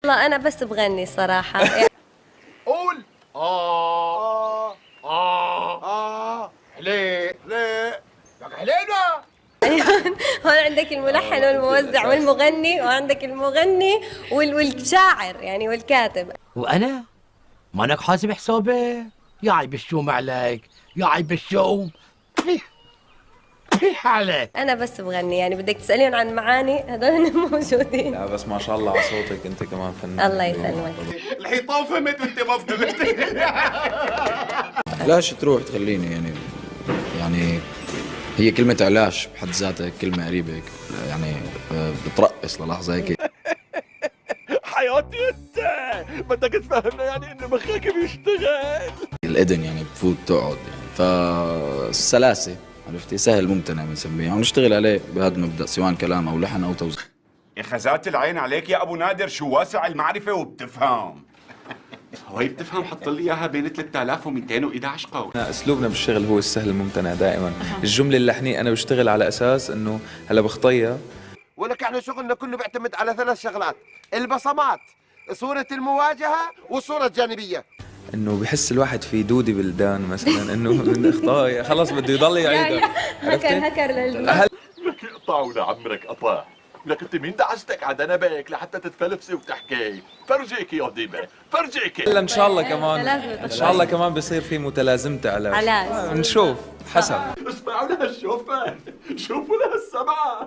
والله أنا بس بغني صراحة. قول حليق لك حلينا. هون عندك الملحن والموزع والمغني، وعندك المغني والشاعر يعني والكاتب. وأنا؟ مانك حاسب حسابي؟ يا عيب الشوم عليك، يا عيب الشوم. فيح عليك. أنا بس بغني، يعني بدك تسألين عن معاني هذول موجودين. لا بس ما شاء الله على صوتك، انت كمان فنان. الله يسلمك. الحيطان فهمت وانت ما فهمت. علاش تروح تخليني يعني هي كلمة علاش بحد ذاتها كلمة غريبة هيك، يعني بترقص للحظة هيك. حياتي انت بدك تفهمنا يعني انه مخك بيشتغل. الإذن يعني بتفوت تقعد يعني، فالسلاسة عرفتي سهل ممتنع بنسميه، عم نشتغل عليه بهذا المبدأ سواء كلام أو لحن أو توزيع. يا خزات العين عليك يا ابو نادر، شو واسع المعرفة وبتفهم. هاي بتفهم، حط لي اياها بين 3211 قول. اسلوبنا بالشغل هو السهل الممتنع دائما. الجمله اللحنيه انا بشتغل على اساس انه هلا بخطيها. ولك احنا شغلنا كله بيعتمد على 3 شغلات: البصمات، صورة المواجهة، والصورة الجانبية. انه بحس الواحد في دودي بلدان مثلا، انه من اخطائي خلص بده يضل يعيدها. هكر لك اقطع ولعمرك قطع. لك انت مين دعستك على دنبك لحتى تتفلفسي وتحكي؟ فرجيكي يا ديبه، فرجيكي. هلا ان شاء الله كمان، متلازمة. ان شاء الله كمان بصير في متلازمته علاج. علاج. نشوف حسب. اسمعوا لها الشوفان، شوفوا لها السمعة.